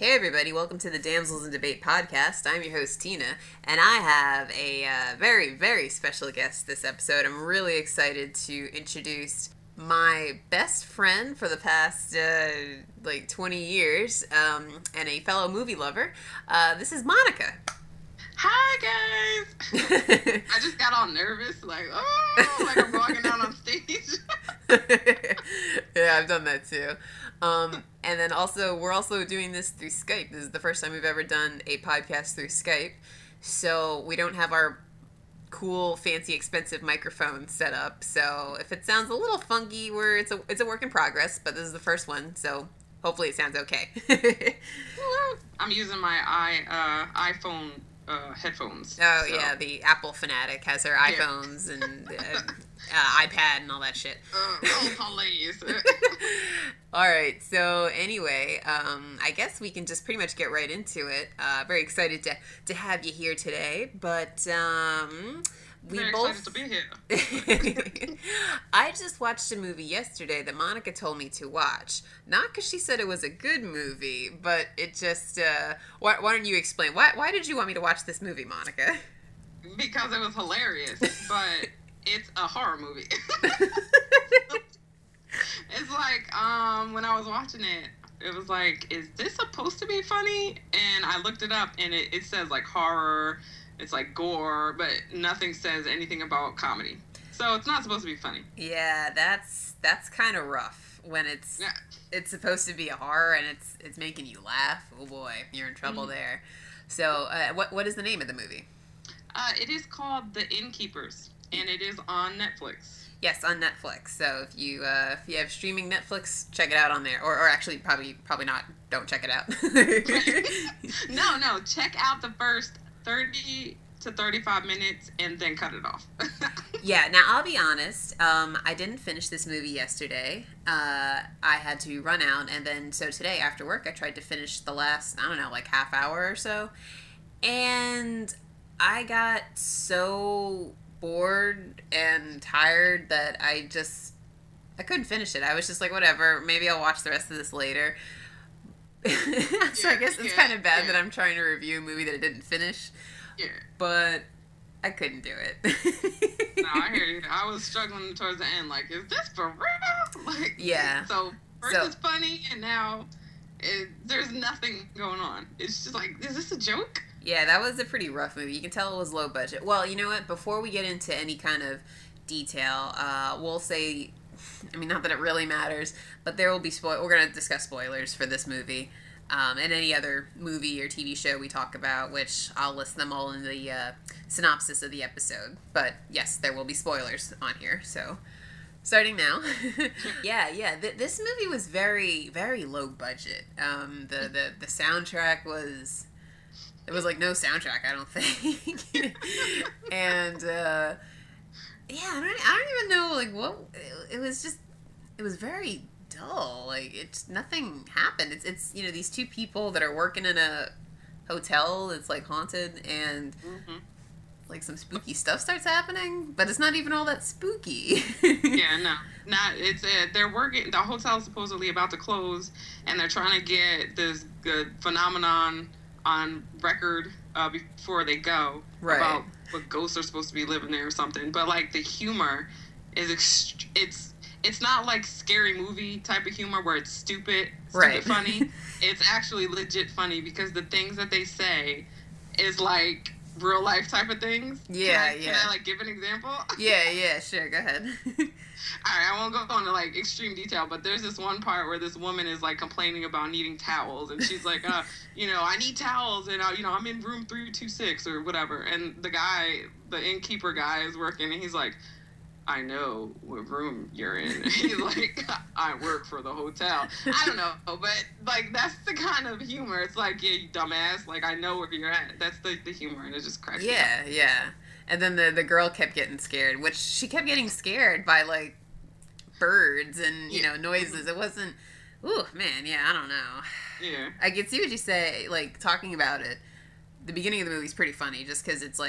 Hey everybody, welcome to the Damsels in Debate podcast. I'm your host Tina, and I have a very, very special guest this episode. I'm really excited to introduce my best friend for the past 20 years, and a fellow movie lover. This is Monica. Hi guys! I just got all nervous, like I'm walking out on stage. Yeah, I've done that too. And then we're also doing this through Skype. This is the first time we've ever done a podcast through Skype. So we don't have our cool, fancy, expensive microphone set up. So if it sounds a little funky, it's a work in progress, but this is the first one, so hopefully it sounds okay. I'm using my iPhone headphones. Oh, so. Yeah, the Apple fanatic has her iPhones and iPad and all that shit. Please. All right, so anyway, I guess we can just pretty much get right into it. Very excited to have you here today, but excited to be here. I just watched a movie yesterday that Monica told me to watch. Not because she said it was a good movie, but it just, why don't you explain? Why did you want me to watch this movie, Monica? Because it was hilarious, but it's a horror movie. It's like, when I was watching it, it was like, is this supposed to be funny? And I looked it up, and it says, like, horror, it's like gore, but nothing says anything about comedy. So it's not supposed to be funny. Yeah, that's kind of rough when it's supposed to be a horror and it's making you laugh. Oh boy, you're in trouble there. So, what is the name of the movie? It is called The Innkeepers, and it is on Netflix. Yes, on Netflix. So if you have streaming Netflix, check it out on there. Or actually, probably not. Don't check it out. No. Check out the first 30 to 35 minutes and then cut it off. Yeah. Now I'll be honest. I didn't finish this movie yesterday. I had to run out, and then so today after work, I tried to finish the last half hour or so, and I got so bored and tired that I couldn't finish it. I was just like, whatever, maybe I'll watch the rest of this later. So I guess it's kind of bad that I'm trying to review a movie that I didn't finish. Yeah. But I couldn't do it. No, I hear you. I was struggling towards the end, like, is this for real? Like, yeah. So first it's funny, and now there's nothing going on. It's just like, is this a joke? Yeah, that was a pretty rough movie. You can tell it was low budget. Well, you know what? Before we get into any kind of detail, we'll say, not that it really matters, but there will be we're going to discuss spoilers for this movie, and any other movie or TV show we talk about, which I'll list them all in the synopsis of the episode. But yes, there will be spoilers on here, so starting now. Yeah. This movie was very, very low budget. The soundtrack was... There was, no soundtrack, I don't think. And, I don't even know, what... It was very dull. Nothing happened. It's these two people that are working in a hotel that's, haunted, and, some spooky stuff starts happening, but it's not even all that spooky. Yeah, no. It's, they're working... The hotel's supposedly about to close, and they're trying to get this good phenomenon on record before they go, right, about what ghosts are supposed to be living there or something. But the humor is it's not like scary movie type of humor where it's stupid right, funny. It's actually legit funny because the things that they say is like real life type of things. Yeah, Can I give an example? Yeah, sure, go ahead. Alright, I won't go into extreme detail, but there's this one part where this woman is complaining about needing towels, and she's like, I need towels, and I'm in room 326 or whatever, and the innkeeper guy is working, and he's like, I know what room you're in. He's like, I work for the hotel. I don't know, but that's the kind of humor. It's like, yeah, you dumbass, I know where you're at. That's the humor, and it just cracks me up. Yeah. And then the girl kept getting scared, which she kept getting scared by birds and noises. It wasn't. Ooh, man, yeah, I don't know. Yeah, I can see what you say. Talking about it, the beginning of the movie's pretty funny, just because it's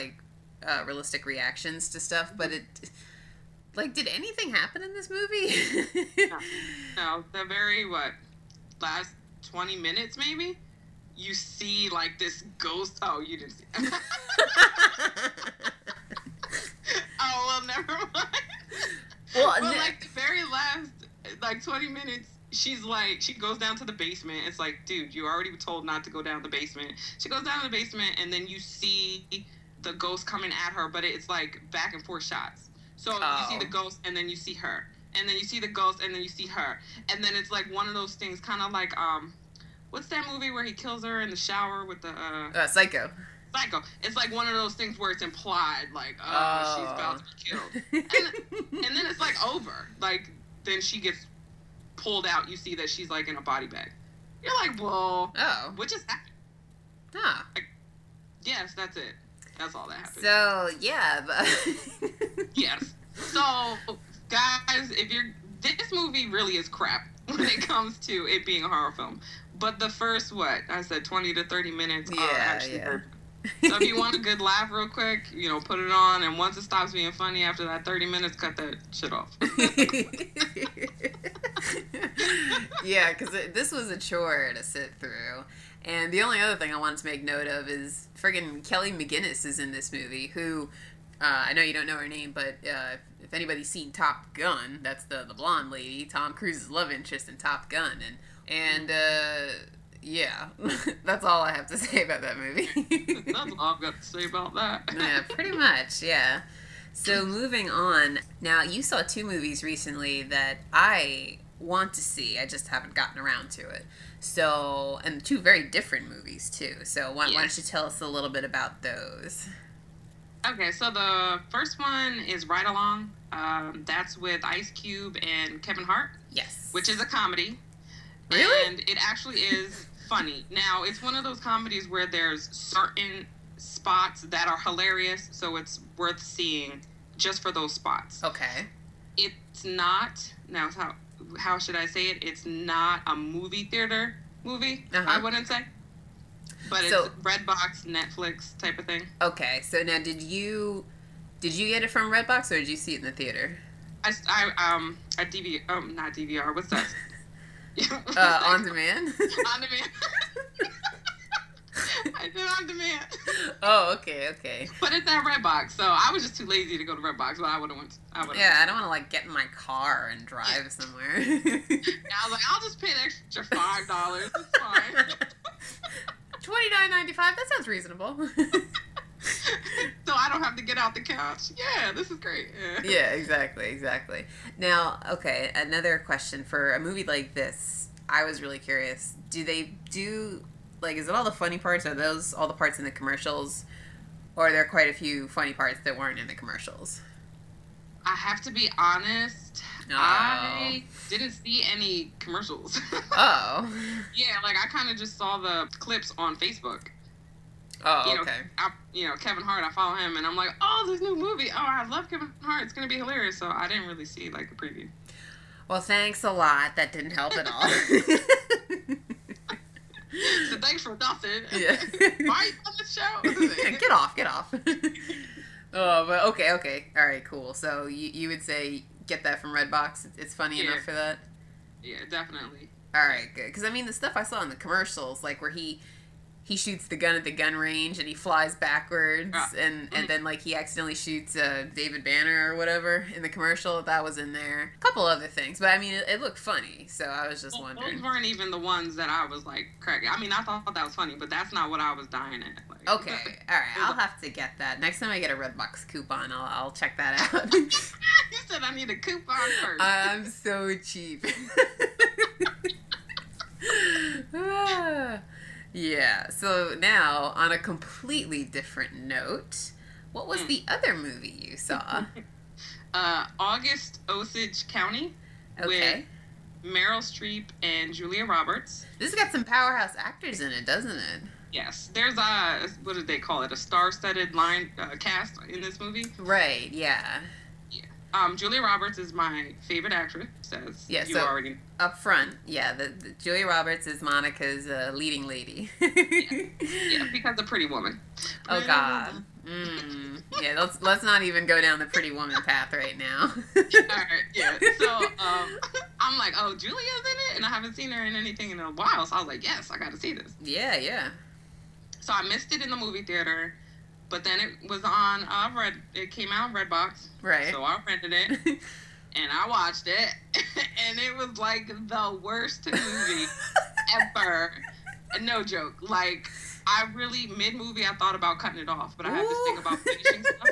realistic reactions to stuff. But it, did anything happen in this movie? No, the very last 20 minutes maybe. you see like this ghost. Oh, you didn't see it. Oh, well, never mind. Well, but like the very last, like 20 minutes, she's like, she goes down to the basement. It's like, dude, you already were told not to go down the basement. She goes down to the basement, and then you see the ghost coming at her, but it's like back and forth shots. So you see the ghost, and then you see her, and then you see the ghost, and then you see her, and then it's like one of those things, kind of like what's that movie where he kills her in the shower with the Psycho. Psycho. It's like one of those things where it's implied, like, she's about to be killed, and then it's like over. Like then she gets pulled out. You see that she's like in a body bag. You're like, whoa. Oh. What just happened? Huh. Like, yes, that's it. That's all that happened. So yeah. Yes. So guys, this movie really is crap when it comes to it being a horror film. But the first, what I said, 20 to 30 minutes are actually perfect. So if you want a good laugh real quick, put it on, and once it stops being funny after that 30 minutes, cut that shit off. Yeah, because this was a chore to sit through. And the only other thing I wanted to make note of is friggin' Kelly McGinnis is in this movie, who, I know you don't know her name, but if anybody's seen Top Gun, that's the blonde lady, Tom Cruise's love interest in Top Gun. And yeah, that's all I have to say about that movie. That's all I've got to say about that. Yeah, pretty much, yeah. So moving on, now you saw 2 movies recently that I want to see. I just haven't gotten around to it. So, and 2 very different movies too. So why don't you tell us a little bit about those? Okay, so the first one is Ride Along. That's with Ice Cube and Kevin Hart. Yes. Which is a comedy. Really? And it actually is funny. Now, it's one of those comedies where there's certain spots that are hilarious, so it's worth seeing just for those spots. Okay. It's not, now how should I say it? It's not a movie theater movie, I wouldn't say. But it's Redbox, Netflix type of thing. Okay, so now did you get it from Redbox or did you see it in the theater? I not DVR, what's that? On demand? On demand. I did on demand. Oh, okay. But it's at Redbox, so I was just too lazy to go to Redbox, but I would have went. Yeah, I don't want to like get in my car and drive somewhere. Yeah, I was like, I'll just pay an extra $5. It's fine. $29.95. That sounds reasonable. So I don't have to get out the couch. Yeah, this is great. Yeah, exactly. Now, okay, another question for a movie like this. I was really curious. Do they do, like, is it all the funny parts? Are those all the parts in the commercials? Or are there quite a few funny parts that weren't in the commercials? I have to be honest. Oh. I didn't see any commercials. Oh. Yeah, like I kind of just saw the clips on Facebook. Oh, okay. Kevin Hart, I follow him, and I'm like, oh, this new movie. Oh, I love Kevin Hart. It's going to be hilarious. So I didn't really see, like, a preview. Well, thanks a lot. That didn't help at all. So thanks for nothing. Yeah. Why are you on the show? Get off. Oh, but okay. All right, cool. So you would say get that from Redbox? It's funny enough for that? Yeah, definitely. All right, good. Because, I mean, the stuff I saw in the commercials, like, where he shoots the gun at the gun range and he flies backwards and then like he accidentally shoots David Banner or whatever in the commercial, that was in there. A couple other things, but I mean it looked funny, so I was just wondering. Those weren't even the ones that I was like cracking. I mean, I thought that was funny, but that's not what I was dying at. Like, okay, all right, I'll have to get that next time I get a Redbox coupon. I'll check that out. You said I need a coupon first. I'm so cheap. Yeah, so now, on a completely different note, what was the other movie you saw? August Osage County with Meryl Streep and Julia Roberts. This has got some powerhouse actors in it, doesn't it? Yes. There's what did they call it? A star-studded cast in this movie? Right, yeah. Julia Roberts is my favorite actress, as you already know. Up front, the Julia Roberts is Monica's leading lady. Yeah, because a pretty woman. Oh, God. Yeah, let's not even go down the Pretty Woman path right now. Alright, yeah. So, I'm like, oh, Julia's in it? And I haven't seen her in anything in a while. So I was like, yes, I gotta see this. Yeah, yeah. So I missed it in the movie theater. But then it was on it came out on Redbox. Right. So I rented it. And I watched it. And it was like the worst movie ever. No joke. Like, I really, mid-movie, I thought about cutting it off, but I had to think about finishing stuff.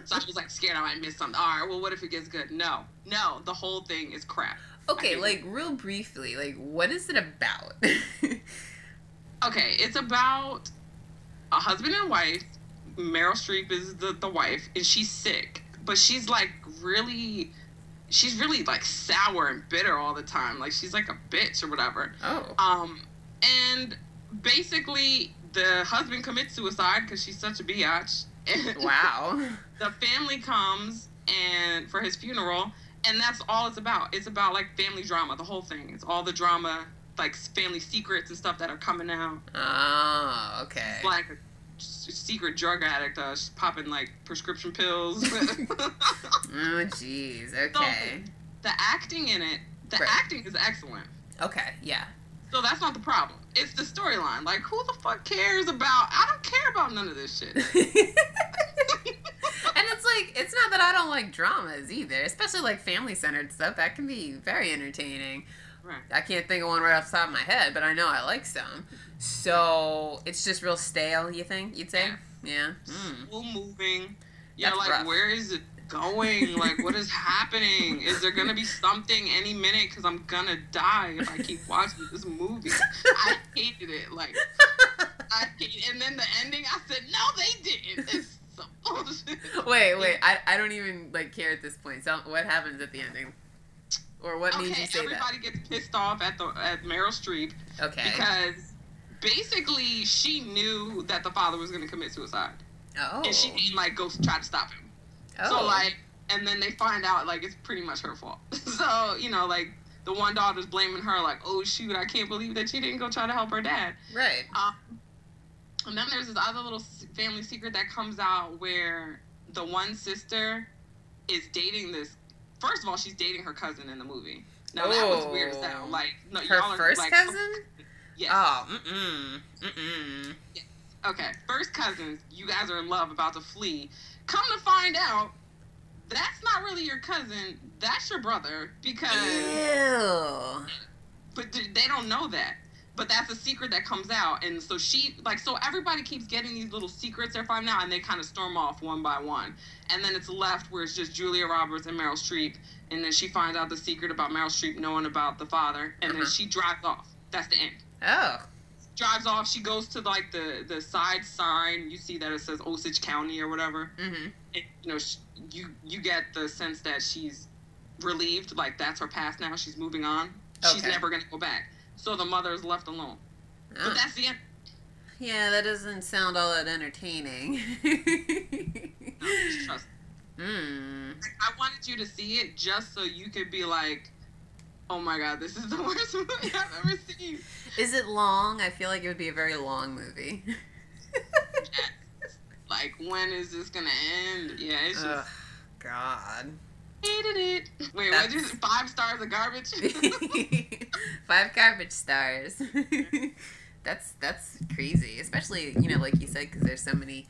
So I was like scared I might miss something. All right, well, what if it gets good? No, the whole thing is crap. Okay, like, real briefly, like, what is it about? Okay, it's about a husband and wife. Meryl Streep is the wife, and she's sick, but she's like really like sour and bitter all the time. Like, she's like a bitch or whatever. Oh. And basically the husband commits suicide because she's such a biatch. Wow. The family comes and for his funeral, and that's all it's about. It's about like family drama, the whole thing. It's all the drama, like family secrets and stuff that are coming out. Oh, okay. It's like a secret drug addict, she's popping like prescription pills. Oh, jeez. Okay. So, the acting in it, acting is excellent. Okay, yeah. So that's not the problem. It's the storyline. Like, who the fuck cares about... I don't care about none of this shit. And it's like, it's not that I don't like dramas either. Especially like family-centered stuff. That can be very entertaining. Right. I can't think of one right off the top of my head, but I know I like some. So, it's just real stale, you think? You'd say? Yeah. Slow moving. Yeah, That's like, rough. Where is it going? Like, what is happening? Is there gonna be something any minute? Because I'm gonna die if I keep watching this movie. I hated it. Like, and then the ending, I said, no, they didn't. It's some bullshit. Wait. I don't even, like, care at this point. So, what happens at the ending? Or what made you say everybody gets pissed off at Meryl Streep. Okay. Because basically she knew that the father was going to commit suicide. Oh. And she didn't, like, go try to stop him. Oh. So, like, and then they find out, like, it's pretty much her fault. So, you know, like, the one daughter's blaming her, like, oh, shoot, I can't believe that she didn't go try to help her dad. Right. And then there's this other little family secret that comes out where the one sister is dating this. First of all, she's dating her cousin in the movie. Now, that was weird as hell. Like, no, her y'all are, first like, cousin? Yes. Oh, Yes. Okay, first cousins, you guys are in love, about to flee. Come to find out, that's not really your cousin. That's your brother, because... Ew. But they don't know that. But that's a secret that comes out. And so so everybody keeps getting these little secrets they're finding out, and they kind of storm off one by one. And then it's left where it's just Julia Roberts and Meryl Streep. And then she finds out the secret about Meryl Streep knowing about the father. And then she drives off. That's the end. Oh. Drives off. She goes to, like, the side sign. You see that it says Osage County or whatever. Mm-hmm. And, you know, you get the sense that she's relieved. Like, that's her past now. She's moving on. Okay. She's never going to go back. So the mother is left alone. Oh. But that's the end. Yeah, that doesn't sound all that entertaining. No, just trust me. Like, I wanted you to see it just so you could be like, oh my god, this is the worst movie I've ever seen. Is it long? I feel like it would be a very long movie. Yes. Like, when is this gonna end? Yeah, it's just... Ugh, God. Hated it. Wait, what'd you say? 5 stars of garbage? 5 garbage stars. That's crazy. Especially, you know, like you said, because there's so many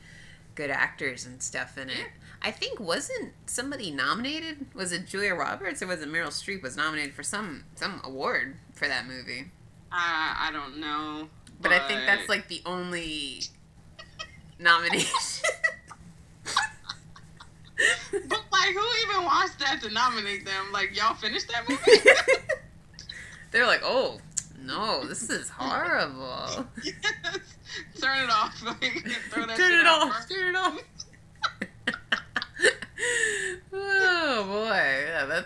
good actors and stuff in it. Yeah. I think, wasn't somebody nominated? Was it Julia Roberts or was it Meryl Streep was nominated for some award for that movie? I don't know. But I think that's like the only nomination. But, like, who even watched that to nominate them? Like, y'all finished that movie? They're like, oh, no, this is horrible. Yes. Turn it off. Like, throw that Turn shit it out. off. Turn it off. Oh, boy. Yeah,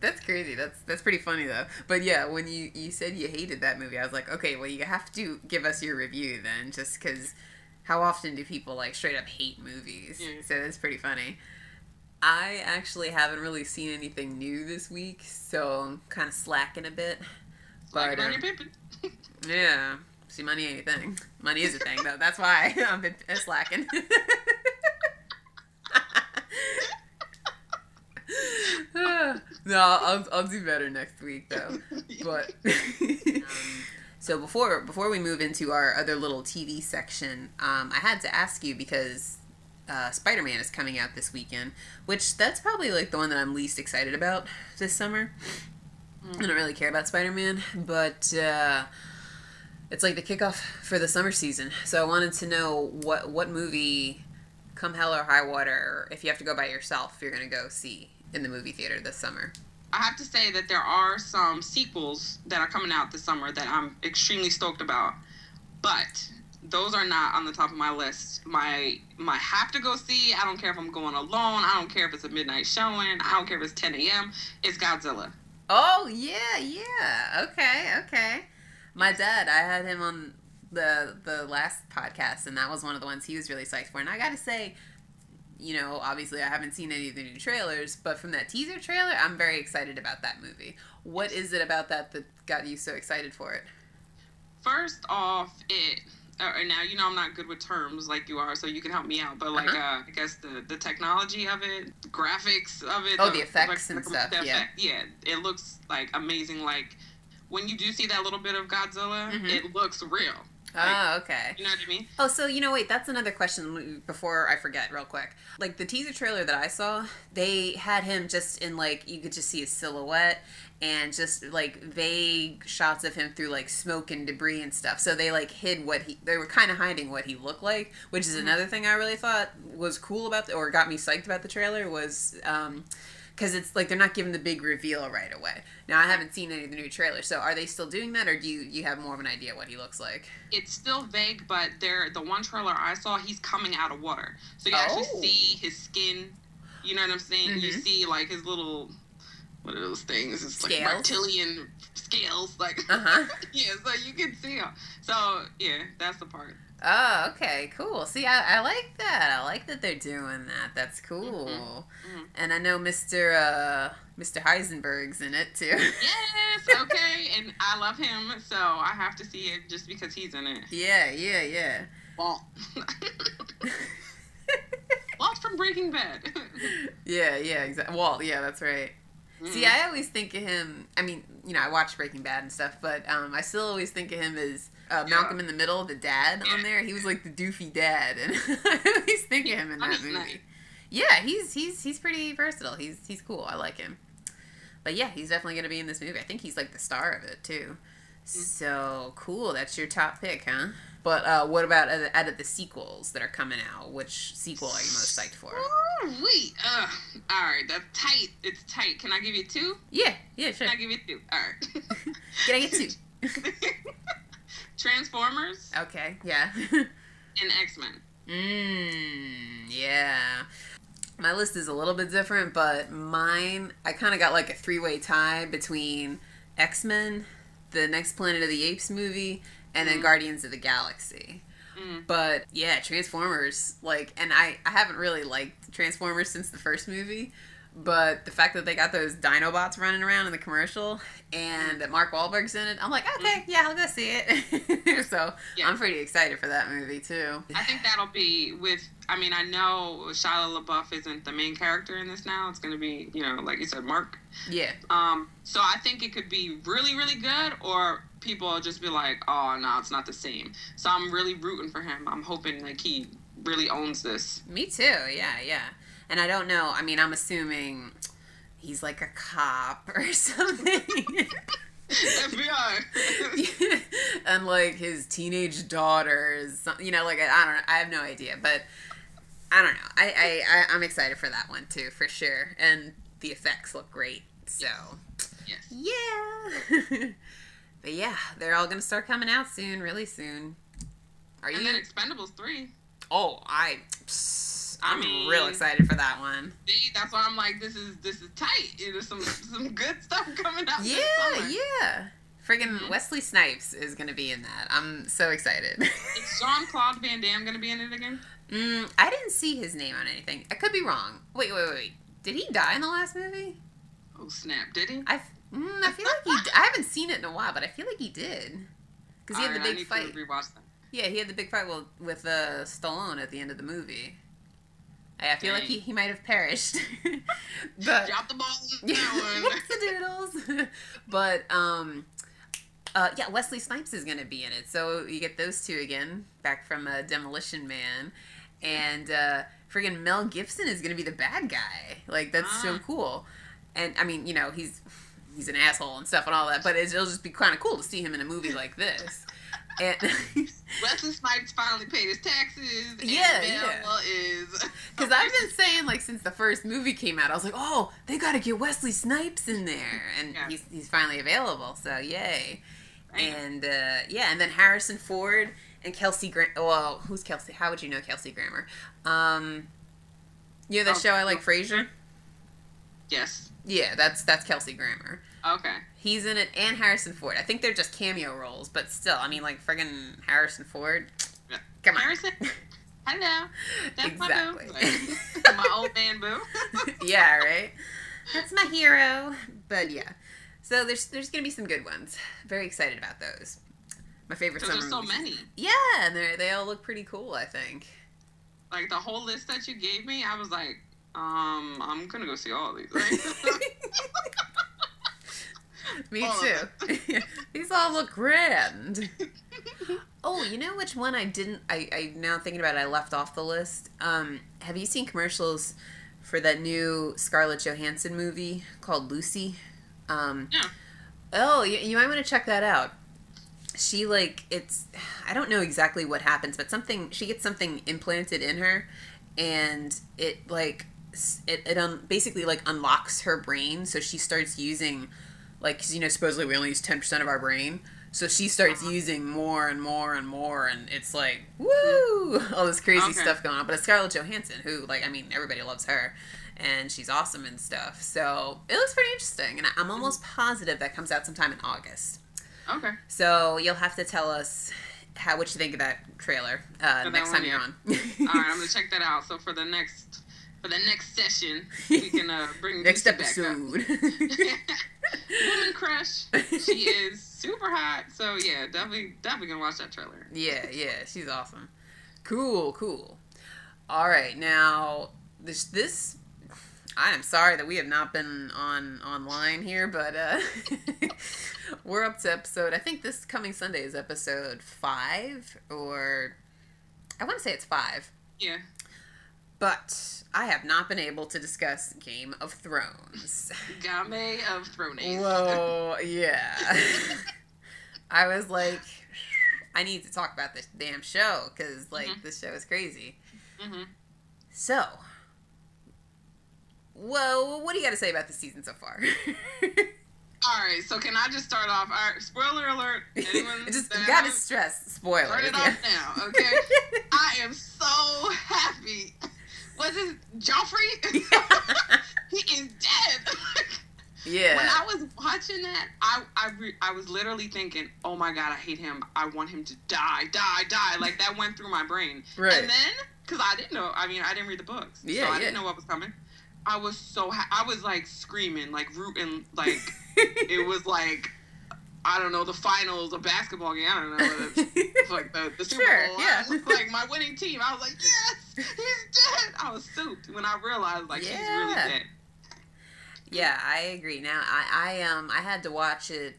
that's crazy. That's pretty funny, though. But, yeah, when you said you hated that movie, I was like, okay, well, you have to give us your review, then, just because how often do people, like, straight up hate movies? Yeah. So that's pretty funny. I actually haven't really seen anything new this week, so I'm kind of slacking a bit. Slacking on your pimping. Yeah. See, money ain't a thing. Money is a thing, though. That's why I've been slacking. No, I'll do better next week though. But so before we move into our other little TV section, I had to ask you because Spider-Man is coming out this weekend, which that's probably like the one that I'm least excited about this summer. I don't really care about Spider-Man, but it's like the kickoff for the summer season. So I wanted to know what movie, come hell or high water, if you have to go by yourself, you're going to go see in the movie theater this summer. I have to say that there are some sequels that are coming out this summer that I'm extremely stoked about, but those are not on the top of my list. My have to go see, I don't care if I'm going alone, I don't care if it's a midnight showing, I don't care if it's 10 a.m., it's Godzilla. Oh, yeah. Okay. My dad, I had him on the last podcast, and that was one of the ones he was really psyched for. And I gotta say, you know, obviously I haven't seen any of the new trailers, but from that teaser trailer, I'm very excited about that movie. What is it about that got you so excited for it? First off, now, you know, I'm not good with terms like you are, so you can help me out. But, like, I guess the technology of it, the graphics of it. Oh, the effects and stuff, yeah. Yeah, it looks, like, amazing. Like, when you do see that little bit of Godzilla, it looks real. Like, okay. You know what I mean? Oh, so, you know, wait, that's another question before I forget real quick. Like, the teaser trailer that I saw, they had him just in, like, you could just see his silhouette and just, like, vague shots of him through, like, smoke and debris and stuff. So they, like, they were kind of hiding what he looked like, which is another thing I really thought was cool about, or got me psyched about the trailer was, because it's like they're not giving the big reveal right away. Now, I haven't seen any of the new trailers, so are they still doing that, or do you have more of an idea what he looks like? It's still vague, but the one trailer I saw, he's coming out of water. So you actually see his skin, you know what I'm saying? You see, like, his little, what are those things? It's like reptilian scales, like, yeah, so you can see him. So, yeah, that's the part. Oh, okay, cool. See, I like that. I like that they're doing that. That's cool. And I know Mr. Heisenberg's in it, too. Yes, okay, and I love him, so I have to see it just because he's in it. Yeah. Walt. Walt from Breaking Bad. Yeah, exactly. Walt, yeah, that's right. See, I always think of him, I mean, you know, I watch Breaking Bad and stuff, but I still always think of him as Malcolm in the Middle, the dad on there. He was like the doofy dad, and I always think of him in that movie. Yeah, he's pretty versatile. He's cool. I like him. But yeah, he's definitely gonna be in this movie. I think he's like the star of it too. So cool. That's your top pick, huh? But what about out of the sequels that are coming out? Which sequel are you most psyched for? Oh, wait. All right, that's tight. It's tight. Can I give you two? Yeah, sure. Can I give you two? All right. Can I get two? Transformers. Okay, yeah. And X-Men. Yeah. My list is a little bit different, but mine, I kind of got like a three-way tie between X-Men, the Next Planet of the Apes movie, and then Guardians of the Galaxy. But yeah, Transformers, like, and I haven't really liked Transformers since the first movie, but the fact that they got those Dinobots running around in the commercial and that Mark Wahlberg's in it, I'm like, okay, yeah, I'll go see it. So yeah. I'm pretty excited for that movie too. I think that'll be I mean, I know Shia LaBeouf isn't the main character in this now. It's going to be, you know, like you said, Mark. Yeah. So I think it could be really, really good, or people will just be like, oh, no, it's not the same. So I'm really rooting for him. I'm hoping, like, he really owns this. Me too, yeah. And I don't know, I mean, I'm assuming he's like a cop or something. FBI. And, like, his teenage daughter is, you know, like, I don't know, I have no idea, but I don't know. I'm excited for that one, too, for sure. And the effects look great, so. Yes. Yeah. But yeah, they're all going to start coming out soon, really soon. And then Expendables 3. Oh, I'm real excited for that one. See, that's why I'm like, this is tight. There's some good stuff coming out. Yeah. Friggin' Wesley Snipes is going to be in that. I'm so excited. Is Jean-Claude Van Damme going to be in it again? I didn't see his name on anything. I could be wrong. Wait. Did he die in the last movie? Oh, snap. Did he? I feel like I haven't seen it in a while, but I feel like he did. Because he had the big fight. To rewatch that. Yeah, he had the big fight with Stallone at the end of the movie. I feel like he might have perished. But drop the ball on that one. Doodles. But yeah, Wesley Snipes is going to be in it. So you get those two again, back from Demolition Man. And friggin' Mel Gibson is going to be the bad guy. Like, that's so cool. And, I mean, you know, he's an asshole and stuff and all that, but it'll just be kind of cool to see him in a movie like this. And Wesley Snipes finally paid his taxes. Yeah. Is because I've been saying, like, since the first movie came out, I was like, oh, they got to get Wesley Snipes in there, and he's finally available. So yay! And yeah, and then Harrison Ford and Kelsey Grammer. Well, who's Kelsey? How would you know Kelsey Grammer? You know that show I like, Frasier? Yes. Yeah, that's Kelsey Grammer. Okay. He's in it, and Harrison Ford. I think they're just cameo roles, but still, I mean, like, friggin' Harrison Ford. Come on. Harrison. Hello. That's exactly. my boo. Like, my old man boo. Yeah, right? That's my hero. But yeah. So there's going to be some good ones. Very excited about those. My favorite summer movies. There's so many. Yeah, and they all look pretty cool, I think. Like, the whole list that you gave me, I was like, I'm going to go see all of these. Right? Me too. These all look grand. Oh, you know which one I didn't... I now thinking about it, I left off the list. Have you seen commercials for that new Scarlett Johansson movie called Lucy? Yeah. Oh, you might want to check that out. She, like, it's... I don't know exactly what happens, but she gets something implanted in her, and it, like... It basically, like, unlocks her brain, so she starts using... Like, because, you know, supposedly we only use 10% of our brain. So she starts using more and more and more, and it's like, woo! All this crazy stuff going on. But it's Scarlett Johansson, who, like, I mean, everybody loves her. And she's awesome and stuff. So it looks pretty interesting. And I'm almost positive that comes out sometime in August. Okay. So you'll have to tell us what you think of that trailer next time you're on. All right, I'm going to check that out. So for the next session, we can bring next episode. Woman crush. She is super hot. So yeah, definitely gonna watch that trailer. Yeah, she's awesome. Cool. All right, now this. I am sorry that we have not been online here, but we're up to episode. I think this coming Sunday is episode 5, or I want to say it's 5. Yeah. But I have not been able to discuss Game of Thrones. Game of Thrones. Whoa, yeah. I was like, I need to talk about this damn show, because, like, this show is crazy. Mm-hmm. So, whoa, what do you got to say about the season so far? Alright, so can I just start off? Alright, spoiler alert. Anyone just gotta stress spoilers. Turn it off now, okay? I am so happy. Was it Joffrey? He is dead. Yeah. When I was watching that, I was literally thinking, oh my god, I hate him. I want him to die. Like, that went through my brain. Right. And then, because I didn't know, I didn't read the books. Yeah, so I didn't know what was coming. I was so I was, like, screaming, like, rooting, like, it was, like, I don't know, the finals of basketball game. I don't know. It's like the Super Bowl. Yeah. Like, my winning team. I was like, yes, he's dead. I was stoked when I realized, like, he's really dead. Yeah, I agree. Now, I had to watch it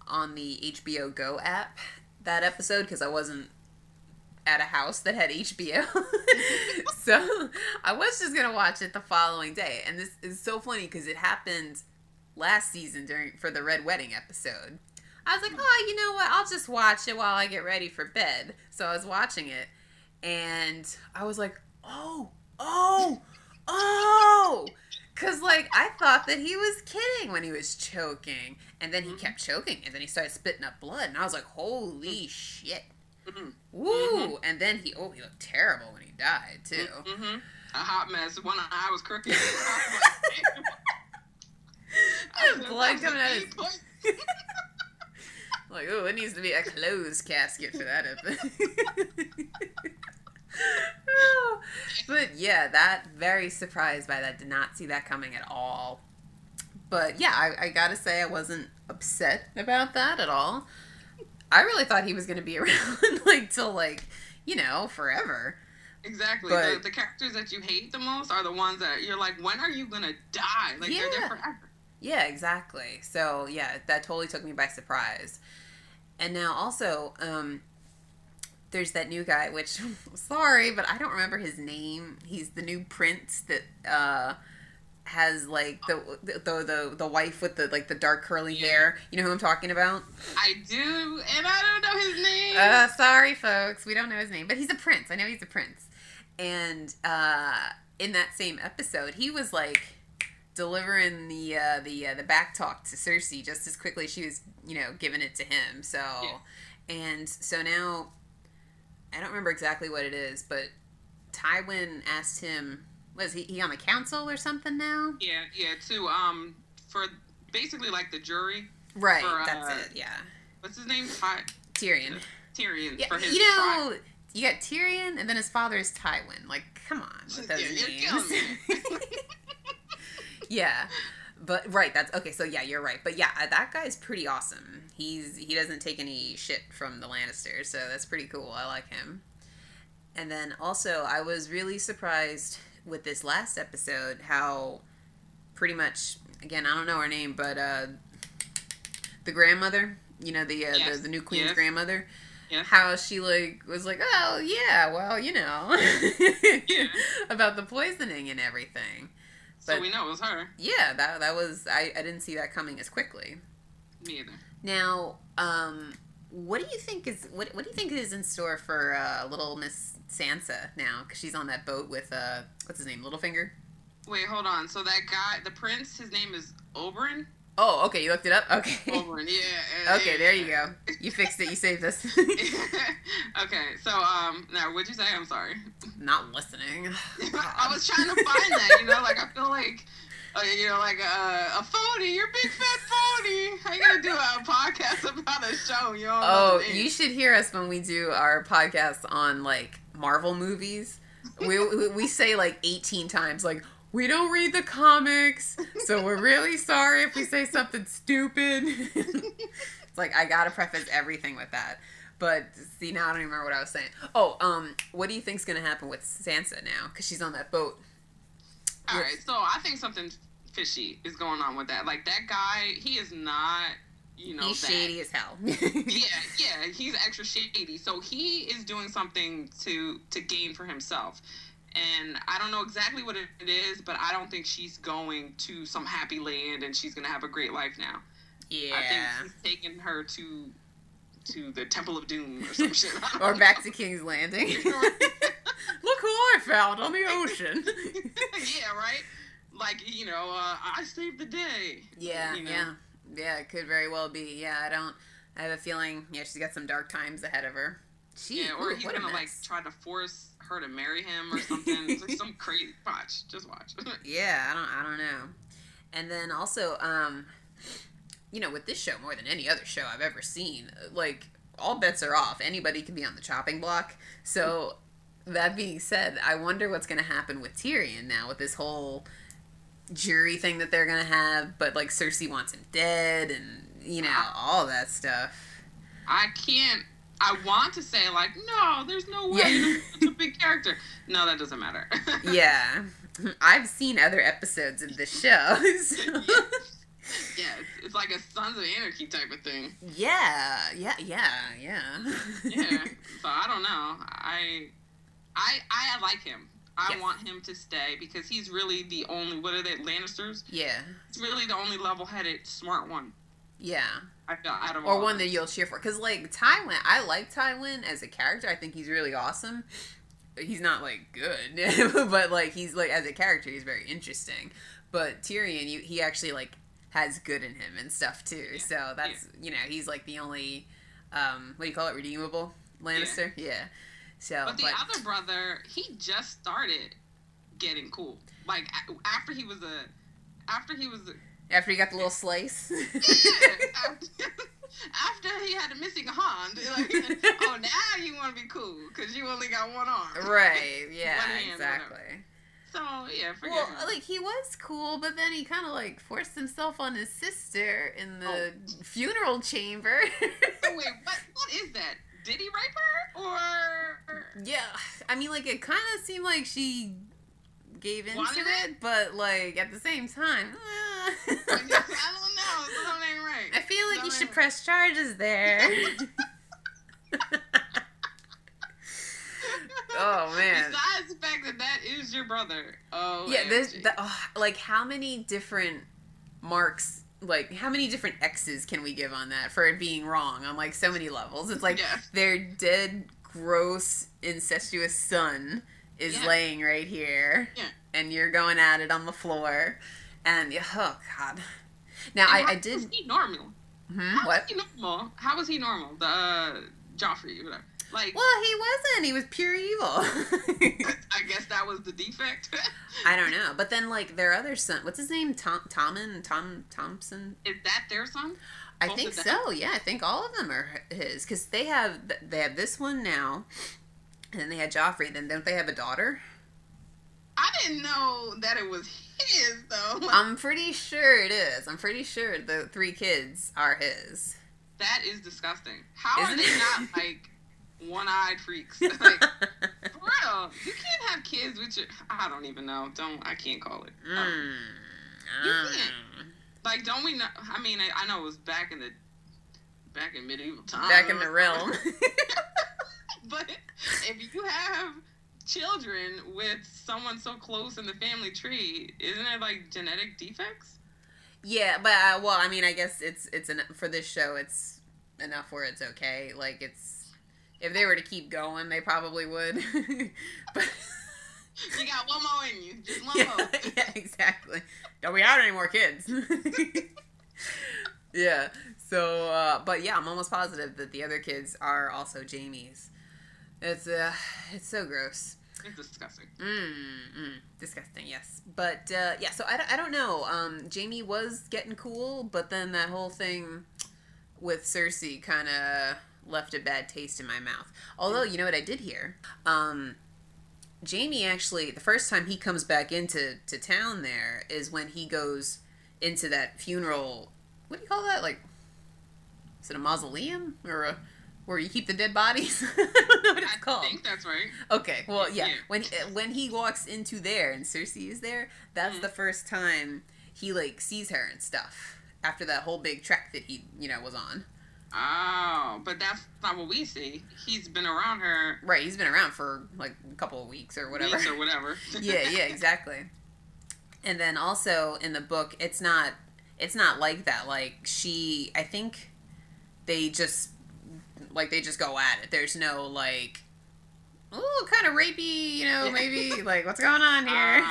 on the HBO Go app, that episode, because I wasn't at a house that had HBO. So I was just going to watch it the following day. And this is so funny because it happened last season for the Red Wedding episode. I was like, oh, you know what? I'll just watch it while I get ready for bed. So I was watching it, and I was like, oh. Because, like, I thought that he was kidding when he was choking. And then he kept choking, and then he started spitting up blood. And I was like, holy shit. Woo! And then he looked terrible when he died, too. A hot mess. One eye was crooked. Blood coming out of his... Like, oh, it needs to be a closed casket for that episode. But yeah, very surprised by that. Did not see that coming at all. But yeah, I gotta say I wasn't upset about that at all. I really thought he was gonna be around, like, till, like, you know, forever. Exactly. But The characters that you hate the most are the ones that you're like, when are you gonna die? Like, they're there forever. Yeah, exactly. So, yeah, that totally took me by surprise. And now also, there's that new guy, which, sorry, but I don't remember his name. He's the new prince that has, like, the wife with the, like, the dark curly hair. You know who I'm talking about? I do, and I don't know his name. Sorry, folks. We don't know his name. But he's a prince. I know he's a prince. And in that same episode, he was, like, delivering the back talk to Cersei just as quickly as she was, giving it to him. So, and so now, I don't remember exactly what it is, but Tywin asked him, was he on the council or something now? Yeah, for basically like the jury. Right, that's it, yeah. What's his name? Tyrion. Tyrion, yeah, for his you got Tyrion, and then his father is Tywin. Like, come on with those names. You're killing me. Yeah, but right, that's okay. So yeah, you're right. But yeah, that guy's pretty awesome. He doesn't take any shit from the Lannisters, so that's pretty cool. I like him. And then also, I was really surprised with this last episode how pretty much, again, I don't know her name, but the grandmother, the new queen's grandmother. Yeah. How she was like, oh yeah, well, about the poisoning and everything. But, so we know it was her. Yeah, that was I didn't see that coming as quickly. Me either. Now, what do you think is in store for little Miss Sansa now? Because she's on that boat with what's his name, Littlefinger. Wait, hold on. So that guy, the prince, his name is Oberyn. Oh, okay. You looked it up. Okay. Oberyn, yeah. Okay, there you go. You fixed it. You saved us. Okay, so now what'd you say? I'm sorry. Not listening. I was trying to find that. Like I feel like. Like a phony. You're a big fat phony. How you gonna do a podcast about a show? You should hear us when we do our podcast on like Marvel movies. We say like 18 times like, we don't read the comics, so we're really sorry if we say something stupid. It's like, I gotta preface everything with that. But see, now I don't even remember what I was saying. Oh, what do you think's gonna happen with Sansa now? Because she's on that boat. All right, so I think something fishy is going on with that. Like, that guy, he is not, he's shady as hell. yeah, he's extra shady. So he is doing something to gain for himself. And I don't know exactly what it is, but I don't think she's going to some happy land and she's going to have a great life now. Yeah. I think he's taking her to the Temple of Doom or some shit. Or back to King's Landing. Look who I found on the ocean. Yeah, right? Like, I saved the day. Yeah, Yeah, it could very well be. Yeah, I have a feeling, she's got some dark times ahead of her. Or he's going to, try to force her to marry him or something. It's like some crazy... Just watch. Yeah, I don't know. And then also, with this show, more than any other show I've ever seen, like, all bets are off. Anybody can be on the chopping block. So, that being said, I wonder what's going to happen with Tyrion now with this whole jury thing that they're going to have. But, like, Cersei wants him dead and, all that stuff. I want to say, like, no, there's no way. He's such a big character. No, that doesn't matter. Yeah. I've seen other episodes of the show. So. Yeah, it's like a Sons of Anarchy type of thing. Yeah. Yeah, so I don't know. I like him. I want him to stay because he's really the only, what are they, Lannisters? Yeah. He's really the only level-headed, smart one. Yeah. I feel out of or one that you'll cheer for. Because, like, Tywin, I like Tywin as a character. I think he's really awesome. He's not, like, good. But, like, he's, like, as a character, he's very interesting. But Tyrion, he actually, like, has good in him and stuff, too. Yeah. So that's, he's, like, the only, what do you call it, redeemable Lannister? Yeah. So, but the other brother, he just started getting cool. Like, after he got the little slice. Yeah. After he had a missing hand. Like, oh, now you want to be cool because you only got one arm. Right. Yeah, exactly. So, yeah, forget him. Like, he was cool, but then he kind of, like, forced himself on his sister in the funeral chamber. So, wait, what is that? Did he rape her? Or... Yeah, I mean, like, it kind of seemed like she gave into it, but, like, at the same time, I don't know. Something ain't right. I feel like you should press charges there. Oh, man. Besides the fact that is your brother. Oh, yeah, there's, like, how many different marks, like, how many different X's can we give on that for it being wrong on, like, so many levels? It's like, their dead, gross, incestuous son is laying right here, and you're going at it on the floor, and, oh, God. Now, I did... How was he normal? How was he normal? The, Joffrey, whatever. Like, well, he wasn't. He was pure evil. I guess that was the defect. I don't know. But then, like, their other son, what's his name? Thompson? Is that their son? I think so. Yeah, I think all of them are his. Because they have this one now, and then they had Joffrey. Then don't they have a daughter? I didn't know that it was his, though. I'm pretty sure it is. I'm pretty sure the 3 kids are his. That is disgusting. How are they not, like... one-eyed freaks. Like, for real, you can't have kids with your... I don't even know. I can't call it. You can't. Like, don't we know... I mean, I know it was back in medieval times. Back in the realm. But if you have children with someone so close in the family tree, isn't it, like, genetic defects? Yeah, but, well, I mean, I guess it's for this show, it's enough where it's okay. Like, it's... If they were to keep going, they probably would. But you got one more in you. Just one more. Yeah, exactly. Don't we have any more kids? Yeah. So, but yeah, I'm almost positive that the other kids are also Jaime's. It's so gross. It's disgusting. Disgusting, yes. But, yeah, so I don't know. Jaime was getting cool, but then that whole thing with Cersei kind of... left a bad taste in my mouth. Although, you know what I did hear? Jaime actually, the first time he comes back into town there is when he goes into that funeral... What do you call that? Like, is it a mausoleum? Or where you keep the dead bodies? I don't know what it's called. I think that's right. Okay, well, yeah. When he walks into there and Cersei is there, that's the first time he, like, sees her and stuff. After that whole big trek that he, was on. Oh, but that's not what we see. He's been around her. Right, he's been around for, like, a couple of weeks or whatever. Yeah, exactly. And then also in the book, it's not like that. Like, I think they just go at it. There's no, like, oh, kind of rapey, maybe, like, what's going on here?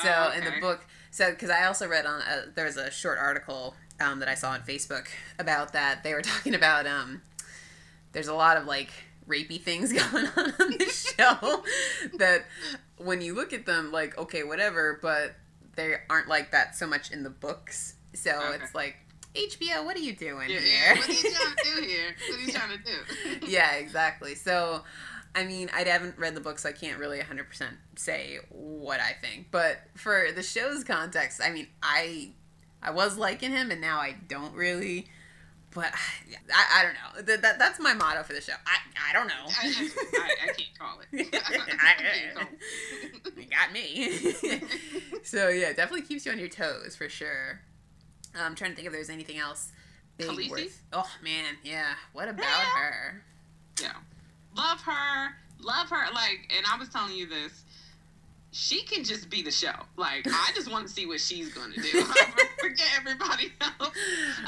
So, okay. In the book, because I also read on, there was a short article that I saw on Facebook about that. They were talking about there's a lot of, like, rapey things going on this show that when you look at them, like, okay, whatever, but they aren't like that so much in the books. So it's like, HBO, what are you doing here? What are you trying to do here? What are you trying to do? Yeah, exactly. So, I mean, I haven't read the book, so I can't really 100% say what I think. But for the show's context, I mean, I was liking him, and now I don't really. But I don't know. That's my motto for the show. I don't know. I can't call it. You got me. So, yeah, definitely keeps you on your toes, for sure. I'm trying to think if there's anything else big Khaleesi? worth. Oh, man, yeah. What about her? Yeah. Love her. Like, and I was telling you this. She can just be the show. Like, I just want to see what she's going to do. Forget everybody else.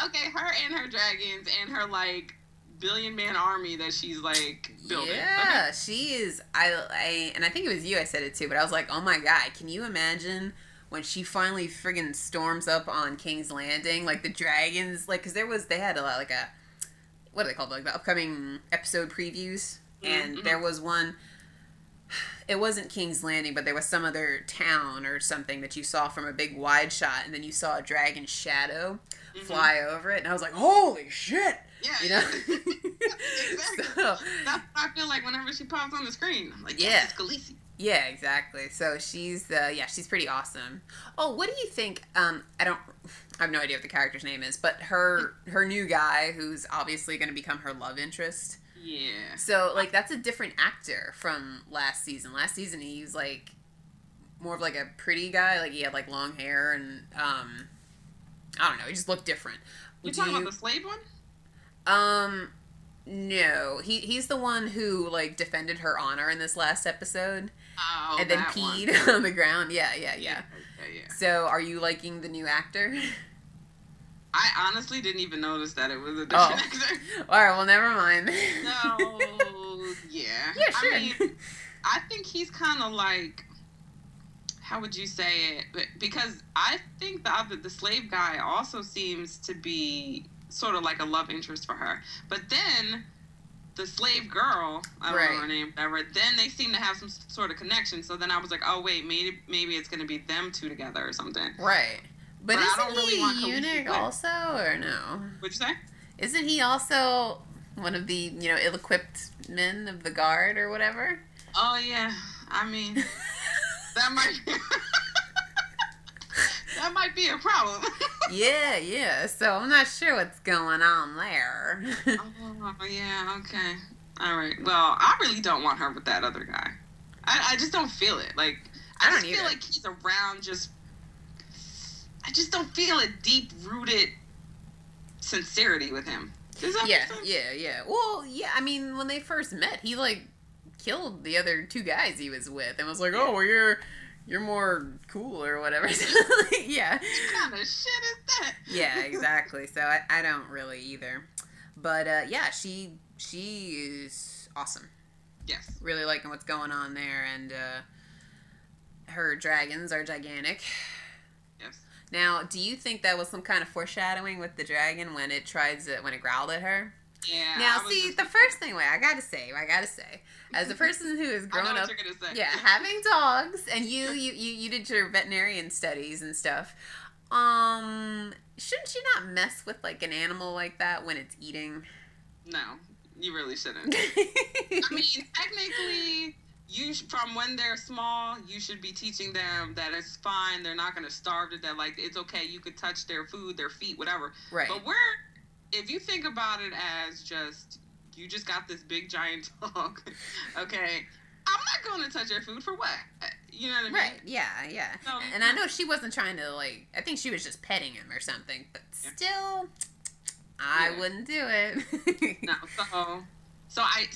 Okay, her and her dragons and her, like, billion-man army that she's, like, building. Yeah, okay. She is. And I think it was you I said it to, but I was like, oh my God, can you imagine when she finally friggin' storms up on King's Landing? Like, the dragons, like, because they had a lot, like, what are they called? Like, the upcoming episode previews. And there was one... It wasn't King's Landing, but there was some other town or something that you saw from a big wide shot, and then you saw a dragon's shadow fly over it, and I was like, holy shit! Yeah. Exactly. So, that's what I feel like whenever she pops on the screen. I'm like, yeah, it's Khaleesi. Yeah, exactly. So she's she's pretty awesome. Oh, what do you think? I have no idea what the character's name is, but her new guy, who's obviously going to become her love interest. Yeah. So, like, that's a different actor from last season. Last season, he was, like, more of, like, a pretty guy. Like, he had, like, long hair and, I don't know. He just looked different. You talking about the slave one? No. He's the one who, like, defended her honor in this last episode. Oh, and then that peed one. on the ground. Yeah. Yeah. So, are you liking the new actor? I honestly didn't even notice that it was a different actor. All right, well, never mind. No, yeah. Yeah, sure. I mean, I think he's kind of like, how would you say it? Because I think the slave guy also seems to be sort of like a love interest for her. But then the slave girl, I don't know her name, whatever, then they seem to have some sort of connection. So then I was like, oh, wait, maybe it's going to be them two together or something. Right. But I isn't don't really he want a eunuch also, or no? What'd you say? Isn't he also one of the, ill-equipped men of the guard or whatever? Oh, yeah. I mean, that might be... that might be a problem. Yeah. So I'm not sure what's going on there. Oh, yeah, okay. All right. Well, I really don't want her with that other guy. I just don't feel it. Like, I just feel like he's around just... I just don't feel a deep-rooted sincerity with him. Does that make sense? Yeah. Well, yeah, I mean, when they first met, he, like, killed the other two guys he was with and was like, oh, well, you're more cool or whatever. Yeah. What kind of shit is that? Yeah, exactly. So I don't really either. But, yeah, she is awesome. Yes. Really liking what's going on there, and her dragons are gigantic. Yes. Now, do you think that was some kind of foreshadowing with the dragon when it growled at her? Yeah. Now, see, the first thing, I gotta say, as a person who has grown up, having dogs, and you did your veterinarian studies and stuff, shouldn't you not mess with, like, an animal like that when it's eating? No, you really shouldn't. I mean, technically... from when they're small, you should be teaching them that it's fine. They're not going to starve to death. Like, it's okay. You could touch their food, their feet, whatever. Right. But if you think about it as you just got this big giant dog, okay, I'm not going to touch your food for what? You know what I mean? Right. Yeah. So, and I know she wasn't trying to, like, I think she was just petting him or something. But still, I wouldn't do it. No, So I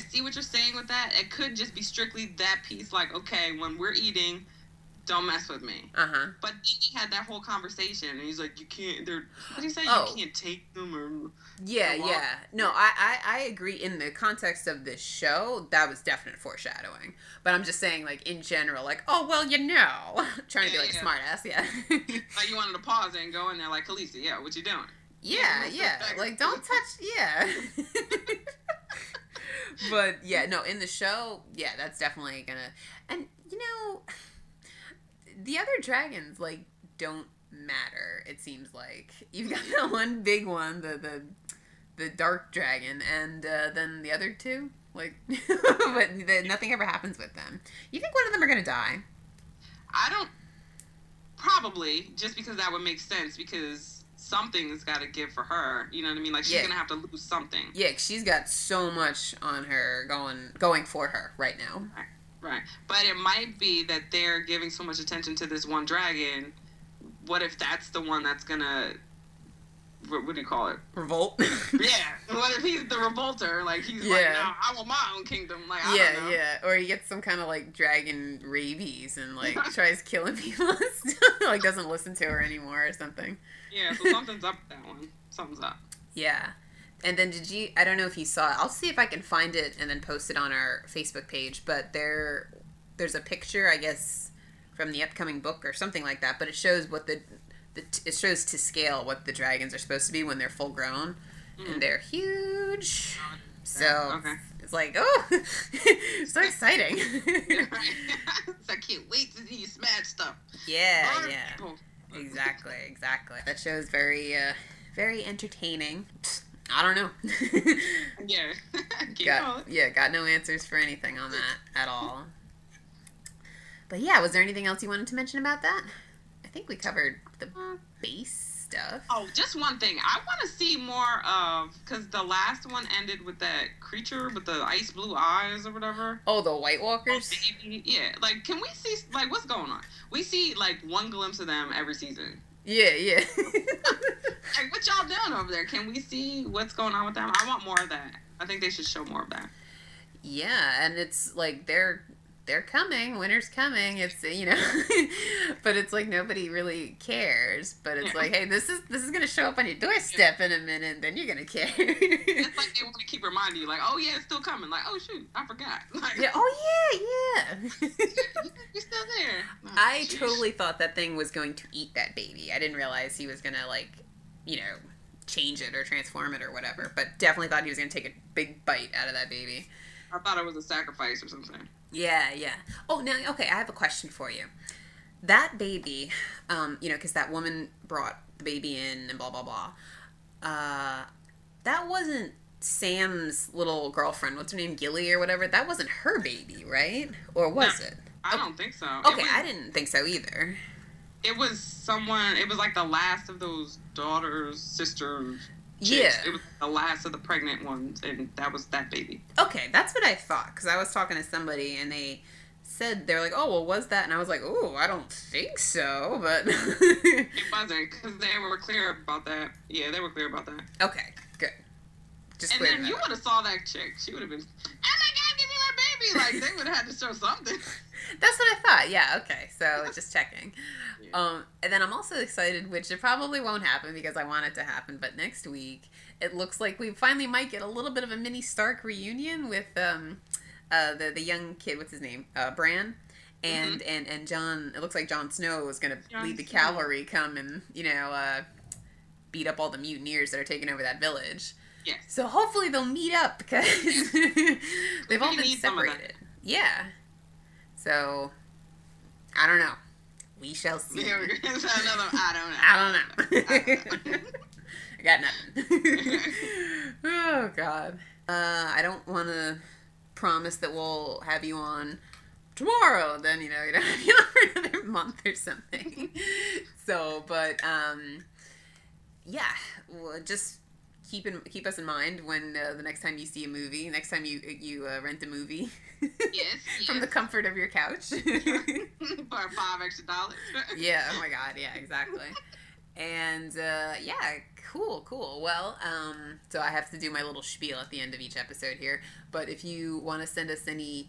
see what you're saying with that. It could just be strictly that piece, like, okay, when we're eating, don't mess with me. Uh-huh. But he had that whole conversation, and he's like, you can't, what did he say? You can't take them or... Yeah. No, I agree. In the context of this show, that was definite foreshadowing. But I'm just saying, like, in general, like, oh, well, trying to be, like, a smart ass, Like, you wanted to pause and go in there, like, Khaleesi, what you doing? Yeah. Like, don't touch, But, yeah, no, in the show, yeah, that's definitely gonna... And, the other dragons, like, don't matter, it seems like. You've got that one big one, the dark dragon, and then the other two, like... but nothing ever happens with them. You think one of them are gonna die? I don't... Probably, just because that would make sense, because... Something's got to give for her. You know what I mean? Like, she's going to have to lose something. Yeah, she's got so much on her going for her right now. Right. But it might be that they're giving so much attention to this one dragon. What if that's the one that's going to... What do you call it? Revolt? Yeah. What if he's the revolter? Like, he's like, no, I want my own kingdom. Like, I don't know. Yeah. Or he gets some kind of, like, dragon rabies and, like, tries killing people and stuff. Like, doesn't listen to her anymore or something. Yeah, so something's up with that one. Something's up. Yeah. And then I don't know if you saw it. I'll see if I can find it and then post it on our Facebook page. But there's a picture, I guess, from the upcoming book or something like that. But it shows what it shows to scale what the dragons are supposed to be when they're full grown. Mm-hmm. And they're huge. So it's like, oh, so exciting. I can't wait to see you smash stuff. Yeah. Exactly. That show is very, very entertaining. I don't know. Got no answers for anything on that at all. But yeah, was there anything else you wanted to mention about that? I think we covered the base stuff. Oh, just one thing. I want to see more of, because the last one ended with that creature with the ice blue eyes or whatever. Oh, the White Walkers? Oh, baby. Yeah, like, can we see, like, what's going on? We see, like, one glimpse of them every season. Yeah. Like, what y'all doing over there? Can we see what's going on with them? I want more of that. I think they should show more of that. Yeah, and it's like they're coming. Winter's coming. It's, you know, but it's like nobody really cares. But it's like, hey, this is gonna show up on your doorstep in a minute. Then you're gonna care. It's like they want to keep reminding you, like, oh yeah, it's still coming. Like, oh shoot, I forgot. Like, Yeah. Oh yeah. you're still there. Oh, I sheesh. totally thought that thing was going to eat that baby. I didn't realize he was gonna, like, you know, change it or transform it or whatever. But definitely thought he was gonna take a big bite out of that baby. I thought it was a sacrifice or something. Yeah. Oh, now, okay, I have a question for you. That baby, you know, because that woman brought the baby in and blah, blah, blah. That wasn't Sam's little girlfriend. What's her name? Gilly or whatever? That wasn't her baby, right? Or was it? I don't think so. Okay, I didn't think so either. It was someone, it was like the last of those daughters, sisters. Chicks. Yeah. It was the last of the pregnant ones, and that was that baby. Okay, that's what I thought, because I was talking to somebody, and they said, they're like, oh, well, was that? And I was like, oh, I don't think so, but... It wasn't, because they were clear about that. Yeah, they were clear about that. Okay, good. Just And clear then you would have saw that chick. She would have been, oh my God, give me my baby. Like, they would have had to show something. That's what I thought. Yeah, okay. So just checking. Yeah. And then I'm also excited, which it probably won't happen because I want it to happen, but next week it looks like we finally might get a little bit of a mini Stark reunion with the young kid, what's his name? Bran. And Jon, it looks like Jon Snow is going to lead the cavalry come and, you know, beat up all the mutineers that are taking over that village. Yes. So hopefully they'll meet up because they've all been separated. Yeah. So, I don't know. We shall see. Yeah, we're gonna say another, I don't know. I got nothing. Oh, God. I don't want to promise that we'll have you on tomorrow. Then, you know, you don't have you on for another month or something. So, but, yeah. Well, just keep us in mind when the next time you see a movie, next time you rent a movie. Yes. From the comfort of your couch. For $5 extra. Yeah, oh my God, yeah, exactly. And, yeah, cool. Well, so I have to do my little spiel at the end of each episode here, but if you want to send us any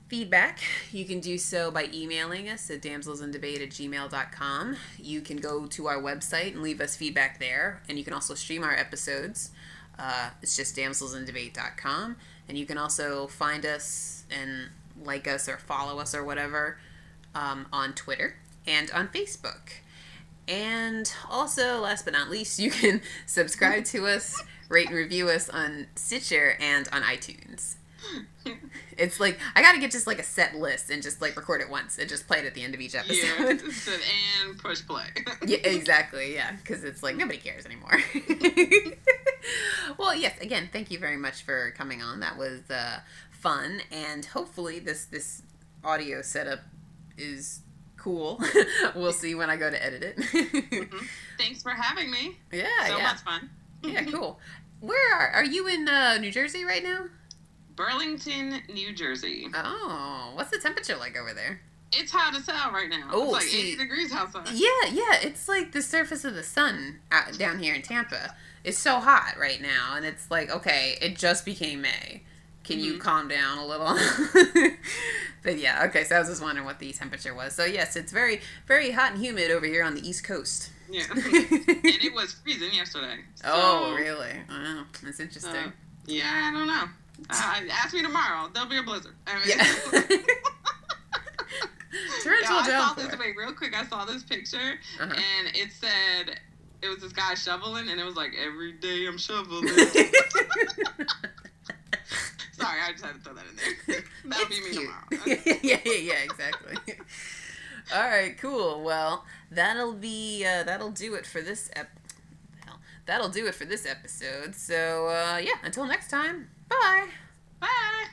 feedback, you can do so by emailing us at damselsindebate@gmail.com. You can go to our website and leave us feedback there, and you can also stream our episodes. It's just damselsindebate.com, and you can also find us and like us or follow us or whatever on Twitter and on Facebook. And also, last but not least, you can subscribe to us, rate and review us on Stitcher and on iTunes. It's like, I gotta get just like a set list and just like record it once and just play it at the end of each episode. Yeah, and push play. Yeah, exactly, yeah, because it's like nobody cares anymore. Well, yes, again, thank you very much for coming on. That was fun, and hopefully this audio setup is cool. We'll see when I go to edit it. Mm-hmm. Thanks for having me. Yeah, so much fun. Yeah, cool. Where are you in New Jersey right now? Burlington, New Jersey. Oh, what's the temperature like over there? It's hot as hell right now. Oh, it's like 80 degrees outside. Yeah, it's like the surface of the sun down here in Tampa. It's so hot right now, and it's like, okay, it just became May. Can you calm down a little? But yeah, okay, so I was just wondering what the temperature was. So yes, it's very, very hot and humid over here on the East Coast. Yeah, and it was freezing yesterday. So, oh, really? Wow, that's interesting. Yeah, I don't know. Ask me tomorrow. There'll be a blizzard. I mean, Yeah. Wait, real quick, I saw this picture, and it said, it was this guy shoveling, and it was like, every day I'm shoveling. Sorry, I just had to throw that in there. That'll be me tomorrow. yeah, exactly. All right, cool. Well, that'll do it for this that'll do it for this episode. So, yeah, until next time. Bye. Bye.